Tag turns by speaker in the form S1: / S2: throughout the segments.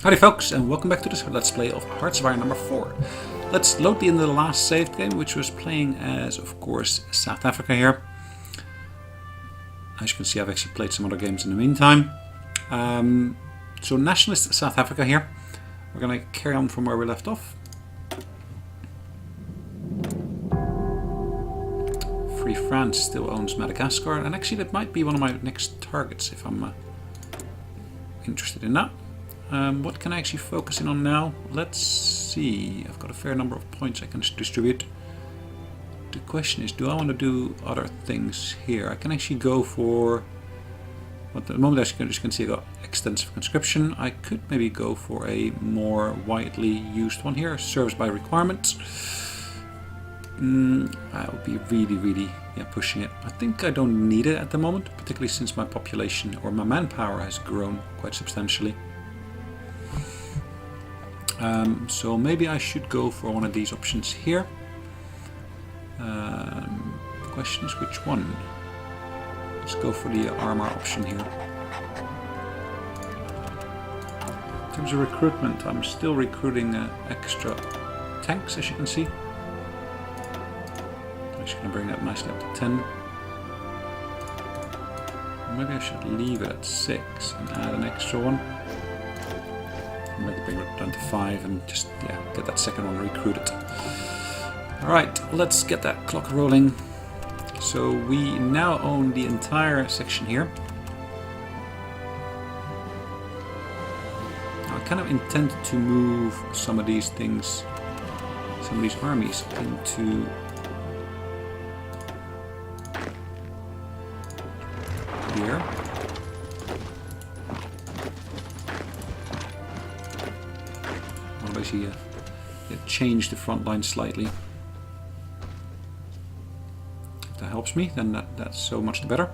S1: Howdy folks, and welcome back to this Let's Play of Hearts of Iron number 4. Let's load the end of the last saved game, which was playing as, of course, South Africa here. As you can see, I've actually played some other games in the meantime. So Nationalist South Africa here. We're going to carry on from where we left off. Free France still owns Madagascar, and actually that might be one of my next targets if I'm interested in that. What can I actually focus in on now? Let's see. I've got a fair number of points I can distribute. The question is, do I want to do other things here? I can actually go for... Well, at the moment, as you can see, I got extensive conscription. I could maybe go for a more widely used one here, service by requirement. That would be really pushing it. I think I don't need it at the moment, particularly since my population or my manpower has grown quite substantially. So maybe I should go for one of these options here. The question is which one? Let's go for the armor option here. In terms of recruitment, I'm still recruiting extra tanks, as you can see. I'm actually going to bring that nicely up to 10. Maybe I should leave it at 6 and add an extra one. Maybe bring it down to 5 and just get that second one recruited. Alright, let's get that clock rolling. So we now own the entire section here. I kind of intend to move some of these things, some of these armies into here. Basically change the front line slightly. If that helps me, then that's so much the better.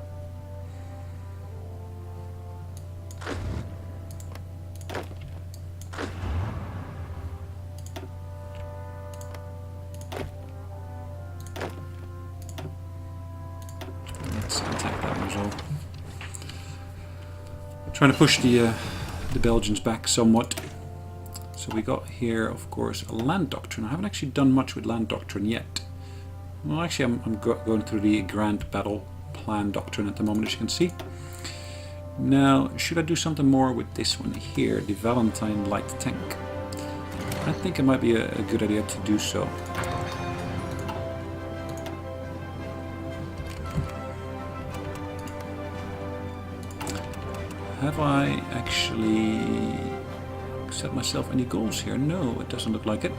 S1: Let's attack that one as well. I'm trying to push the Belgians back somewhat. So we got here, of course, a land doctrine. I haven't actually done much with land doctrine yet. Well, actually, I'm going through the Grand Battle Plan doctrine at the moment, as you can see. Now, should I do something more with this one here, the Valentine Light Tank? I think it might be a good idea to do so. Have I actually set myself any goals here? No, it doesn't look like it.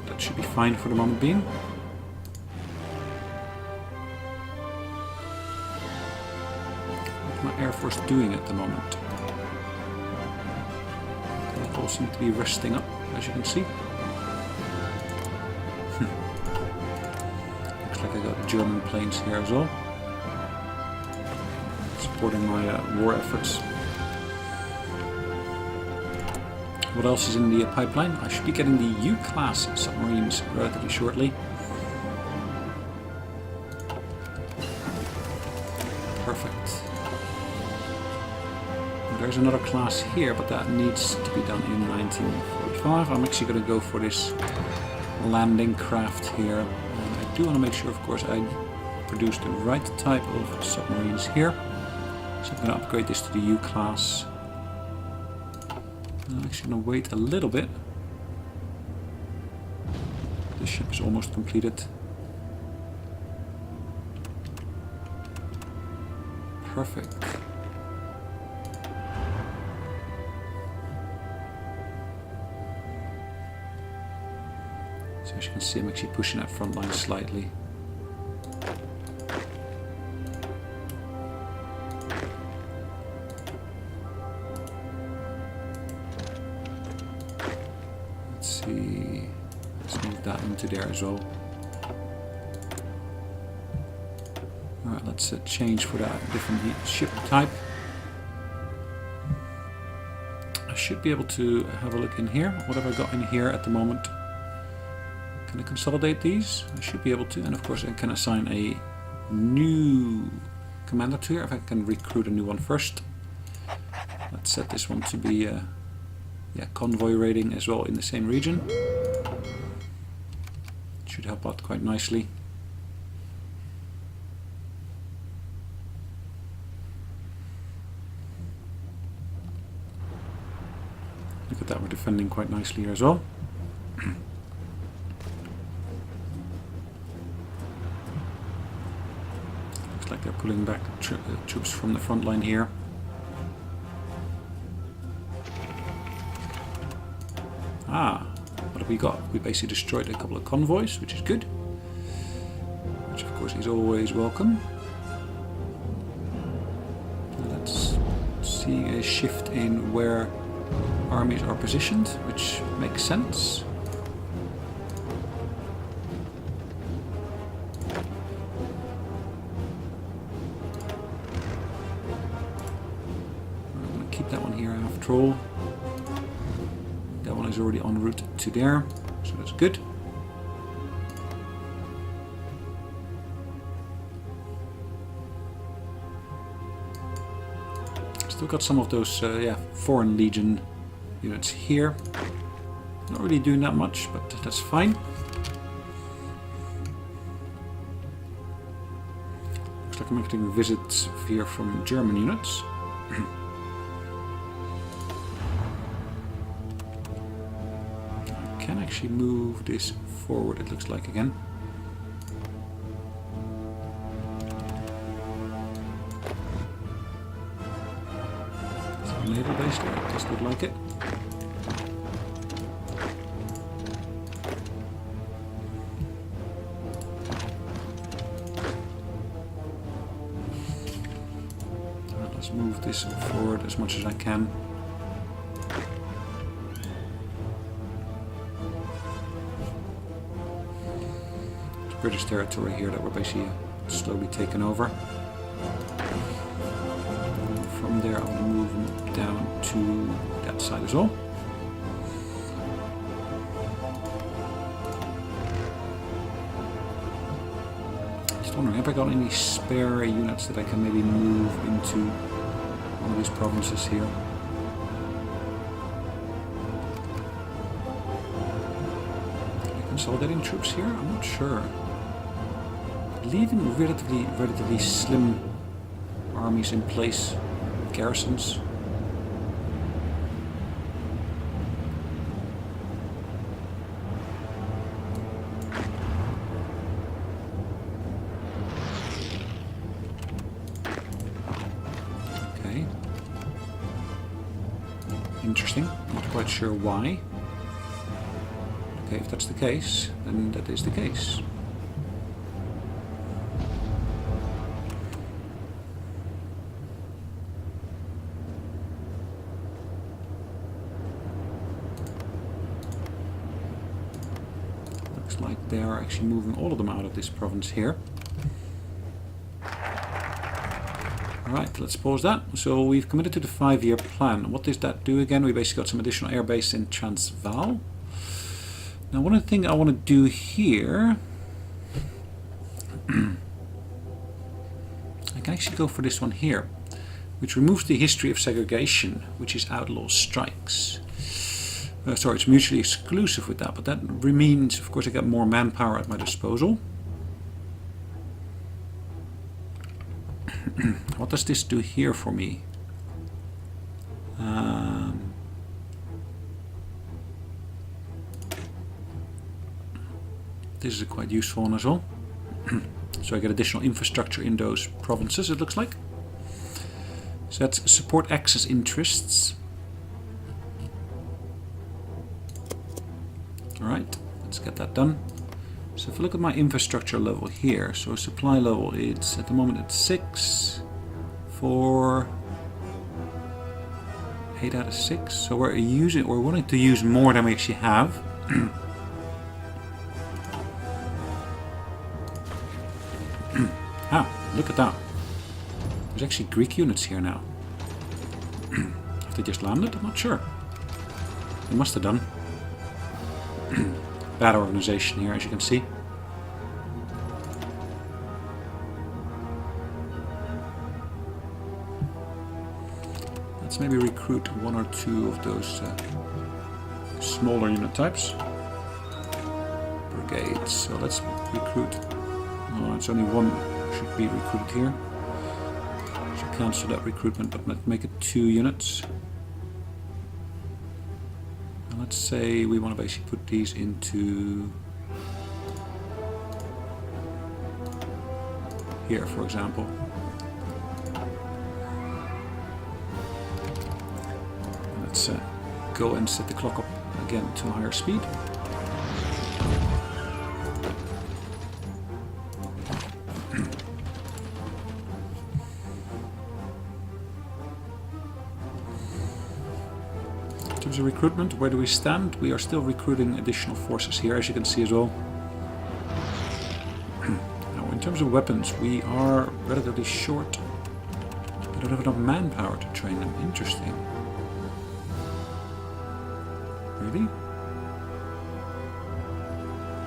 S1: That should be fine for the moment being. What's my Air Force doing at the moment? They all seem to be resting up, as you can see. Looks like I got German planes here as well, supporting my war efforts. What else is in the pipeline? I should be getting the U-class submarines relatively shortly. Perfect. There's another class here, but that needs to be done in 1945. I'm actually going to go for this landing craft here. And I do want to make sure, of course, I produce the right type of submarines here. So I'm going to upgrade this to the U-class. I'm actually going to wait a little bit. The ship is almost completed. Perfect. So as you can see, I'm actually pushing that front line slightly. Let's move that into there as well. Alright, let's change for that different ship type. I should be able to have a look in here. What have I got in here at the moment? Can I consolidate these? I should be able to, and of course I can assign a new commander to here if I can recruit a new one first. Let's set this one to be convoy raiding as well in the same region. Should help out quite nicely. Look at that, we're defending quite nicely here as well. Looks like they're pulling back troops from the front line here. Ah, what have we got? We basically destroyed a couple of convoys, which is good. Which of course is always welcome. Let's see a shift in where armies are positioned, which makes sense. I'm going to keep that one here after all. That one is already en route to there, so that's good. Still got some of those foreign legion units here. Not really doing that much, but that's fine. Looks like I'm getting visits here from German units. I can actually move this forward, it looks like, again. Is there a naval base there? It does look like it. Move this forward as much as I can. It's British territory here that we're basically slowly taking over. And from there I want to move them down to that side as well. Just wondering, have I got any spare units that I can maybe move into one of these provinces here? Are they consolidating troops here? I'm not sure. Leaving relatively slim armies in place, garrisons. Interesting, not quite sure why. Okay, if that's the case, then that is the case. Looks like they are actually moving all of them out of this province here. Alright, let's pause that. So we've committed to the 5-year plan. What does that do again? We basically got some additional airbase in Transvaal. Now one of the things I want to do here, I can actually go for this one here, which removes the history of segregation, which is outlaw strikes. Sorry, it's mutually exclusive with that, but that means, of course, I get more manpower at my disposal. What does this do here for me? This is a quite useful one as well. So I get additional infrastructure in those provinces, it looks like. So that's support access interests. Alright, let's get that done. So if I look at my infrastructure level here, so supply level, it's at the moment at 6 for 8 out of 6. So we're wanting to use more than we actually have. Ah, look at that. There's actually Greek units here now. Have they just landed? I'm not sure. They must have done. Bad organization here, as you can see. maybe recruit one or two of those smaller unit types. Brigades. So let's recruit. Oh, it's only one should be recruited here. So cancel that recruitment, but let's make it 2 units. And let's say we want to basically put these into here, for example. Let's go and set the clock up again to a higher speed. In terms of recruitment, where do we stand? We are still recruiting additional forces here, as you can see as well. Now, in terms of weapons, we are relatively short. We don't have enough manpower to train them. Interesting. Really?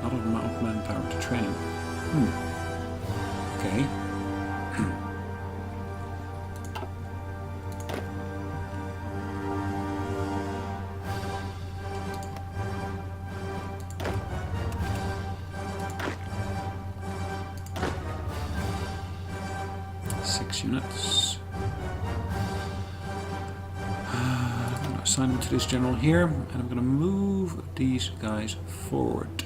S1: Not enough manpower to train. Okay. Units. I'm going to assign them to this general here, and I'm going to move these guys forward.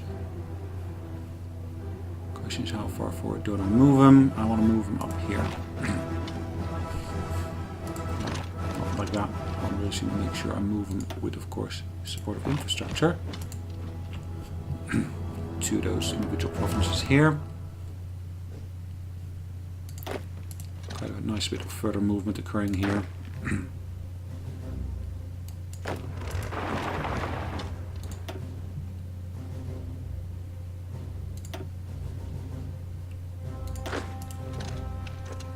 S1: Question is, how far forward do I want to move them? I want to move them up here. Not like that. I want to really make sure I move them with, of course, support of infrastructure to those individual provinces here. Quite a nice bit of further movement occurring here.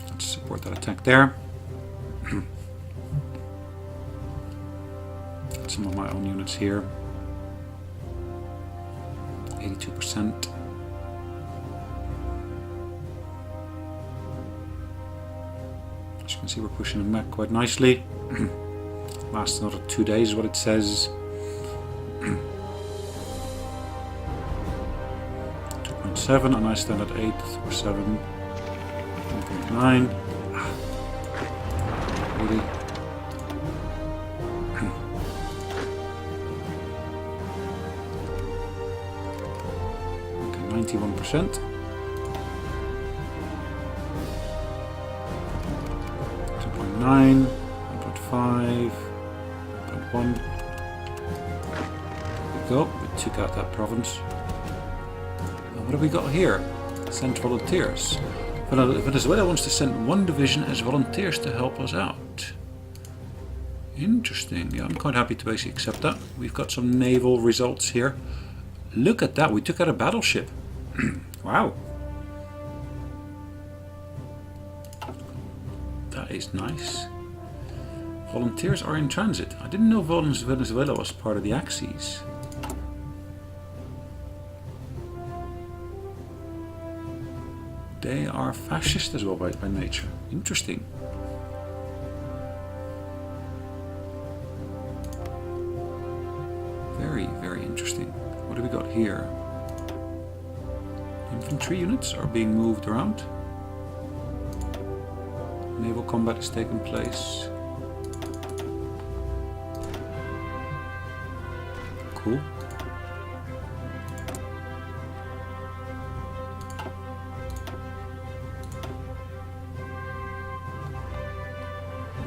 S1: Let's support that attack there. Some of my own units here. 82%. As you can see, we're pushing them back quite nicely. Lasts another 2 days is what it says. 2.7 and I stand at 8 or 7. 1.9. Really? Okay, 91%. 9, 1.5, 1.1. There we go, we took out that province. What have we got here? Send volunteers. Venezuela wants to send 1 division as volunteers to help us out. Interesting. Yeah, I'm quite happy to basically accept that. We've got some naval results here. Look at that, we took out a battleship. Wow. That is nice. Volunteers are in transit. I didn't know Venezuela was part of the Axis. They are fascist as well by nature. Interesting. Very, very interesting. What do we got here? Infantry units are being moved around. Naval combat is taking place. Cool.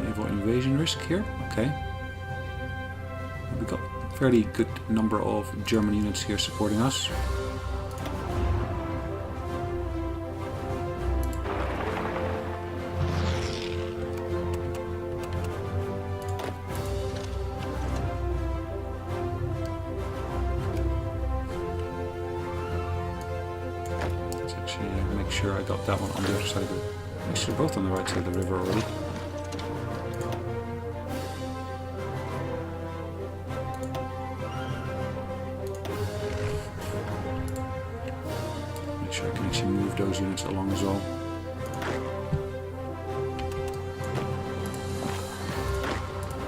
S1: Naval invasion risk here. Okay. We've got a fairly good number of German units here supporting us. Make sure I got that one on the other side of the... Actually, both on the right side of the river already. Make sure I can actually move those units along as well. Okay,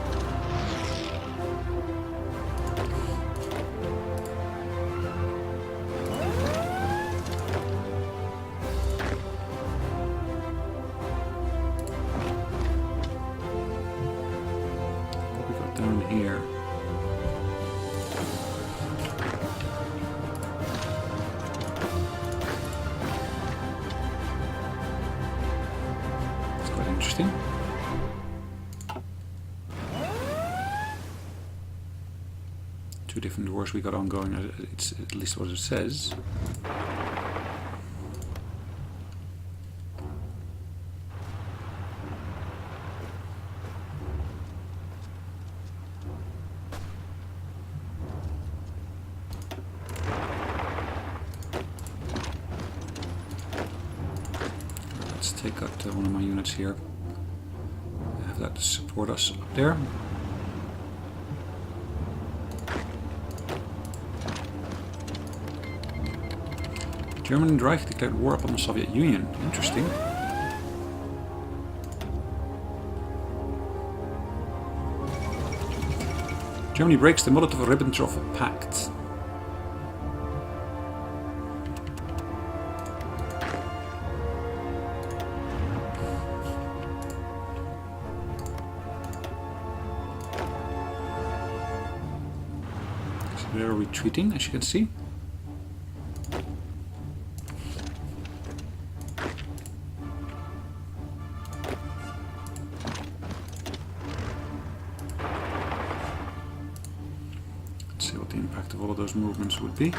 S1: down here. It's quite interesting. Two different wars we got ongoing, it's at least what it says. Let's take out one of my units here. Have that to support us up there. German Reich declared war upon the Soviet Union. Interesting. Germany breaks the Molotov-Ribbentrop Pact. So they're retreating, as you can see. See what the impact of all of those movements would be.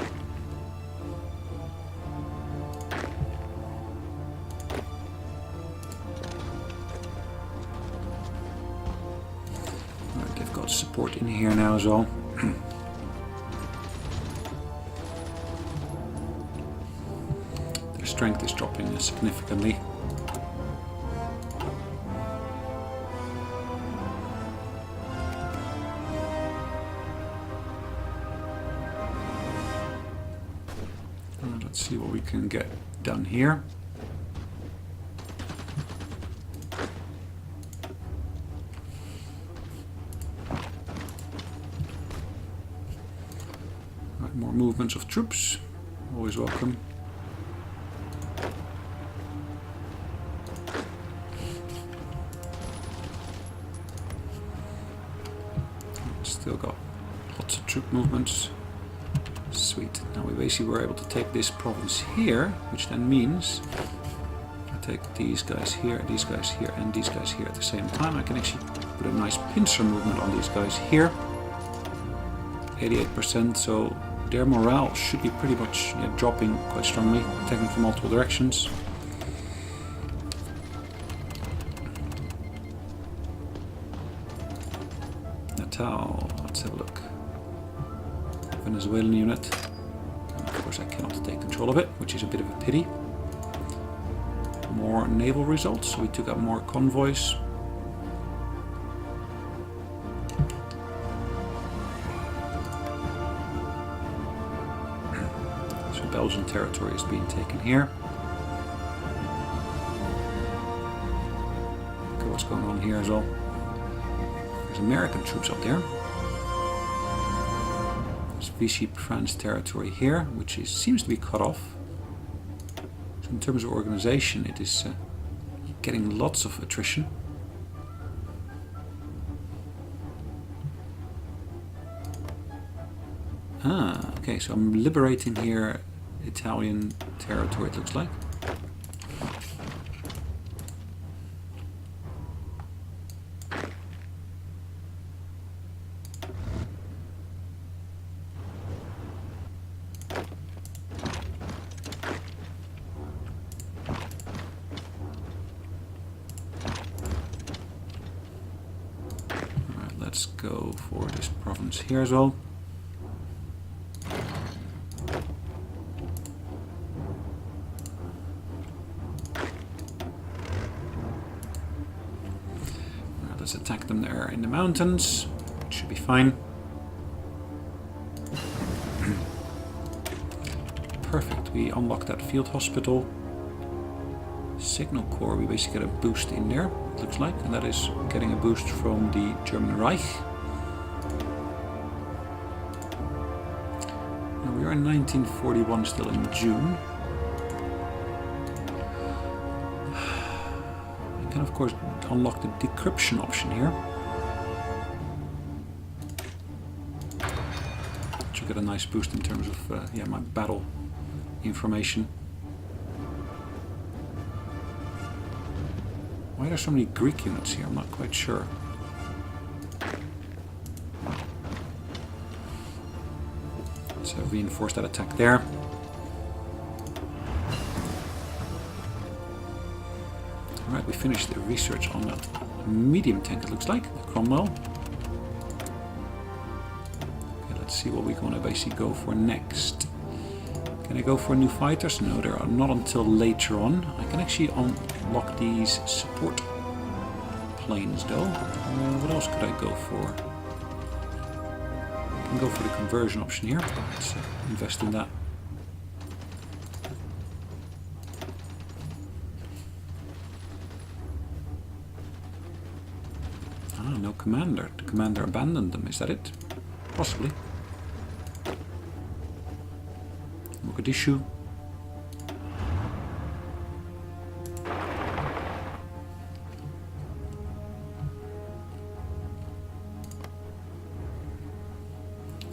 S1: Right, they've got support in here now as well. Their strength is dropping significantly. Let's see what we can get done here. Right, more movements of troops, always welcome. Still got lots of troop movements. Sweet. Now we basically were able to take this province here, which then means if I take these guys here, and these guys here, and these guys here at the same time, I can actually put a nice pincer movement on these guys here. 88%, so their morale should be pretty much dropping quite strongly, attacking from multiple directions. Natal, let's have a look. Venezuelan unit. And of course I cannot take control of it, which is a bit of a pity. More naval results, so we took out more convoys. So Belgian territory is being taken here. Okay, what's going on here as well? There's American troops up there. Vichy France territory here, which seems to be cut off. So in terms of organization, it is getting lots of attrition. Ah, okay, so I'm liberating here Italian territory, it looks like. Let's go for this province here as well. Let's attack them there in the mountains. It should be fine. Perfect, we unlock that field hospital. Signal Corps, we basically get a boost in there, it looks like, and that is getting a boost from the German Reich. Now we are in 1941, still in June. We can of course unlock the decryption option here. got a nice boost in terms of yeah, my battle information. Why are there so many Greek units here? I'm not quite sure. So reinforce that attack there. Alright, we finished the research on a medium tank, it looks like, the Cromwell. Okay, let's see what we're going to basically go for next. Can I go for new fighters? No, there are not until later on. I can actually unlock these support planes though. What else could I go for? I can go for the conversion option here. Let's invest in that. Ah, no commander. The commander abandoned them. Is that it? Possibly. Mogadishu.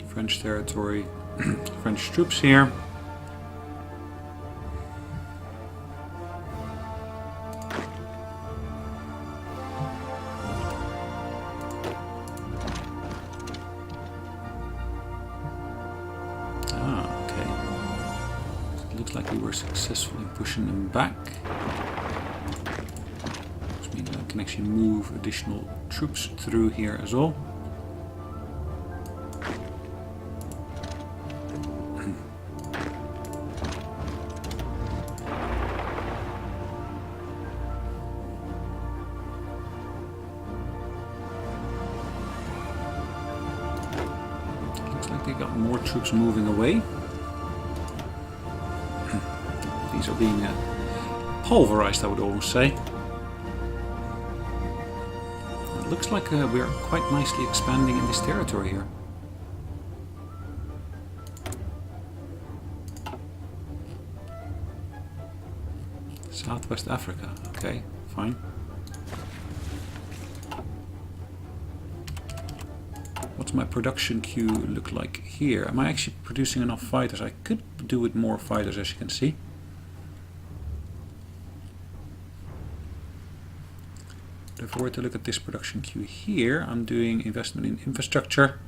S1: French territory. French troops here. Like we were successful in pushing them back, which means I can actually move additional troops through here as well. Looks like they got more troops moving away. These are being pulverized, I would almost say. It looks like we're quite nicely expanding in this territory here. Southwest Africa, okay, fine. What's my production queue look like here? Am I actually producing enough fighters? I could do with more fighters, as you can see. If I were to look at this production queue here, I'm doing investment in infrastructure.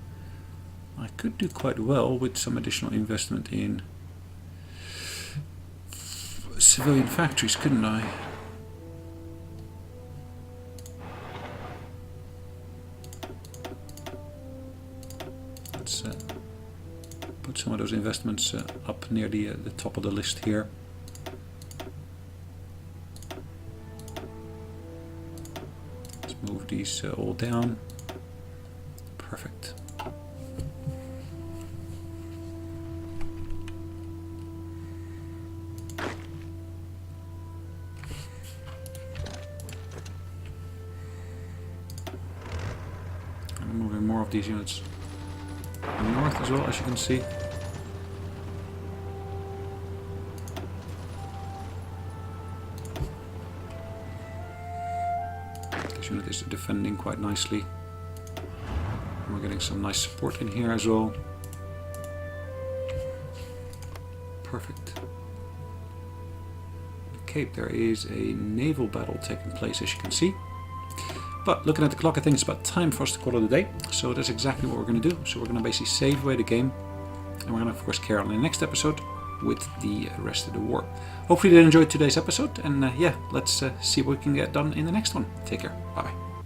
S1: I could do quite well with some additional investment in civilian factories, couldn't I? Let's put some of those investments up near the top of the list here. Move these all down. Perfect. I'm moving more of these units north as well, as you can see. Unit is defending quite nicely. And we're getting some nice support in here as well. Perfect. The Cape, there is a naval battle taking place, as you can see. But looking at the clock, I think it's about time for us to call it a day. So that's exactly what we're going to do. So we're going to basically save away the game. And we're going to, of course, carry on in the next episode with the rest of the war. Hopefully you enjoyed today's episode, and yeah, let's see what we can get done in the next one. Take care. Bye bye.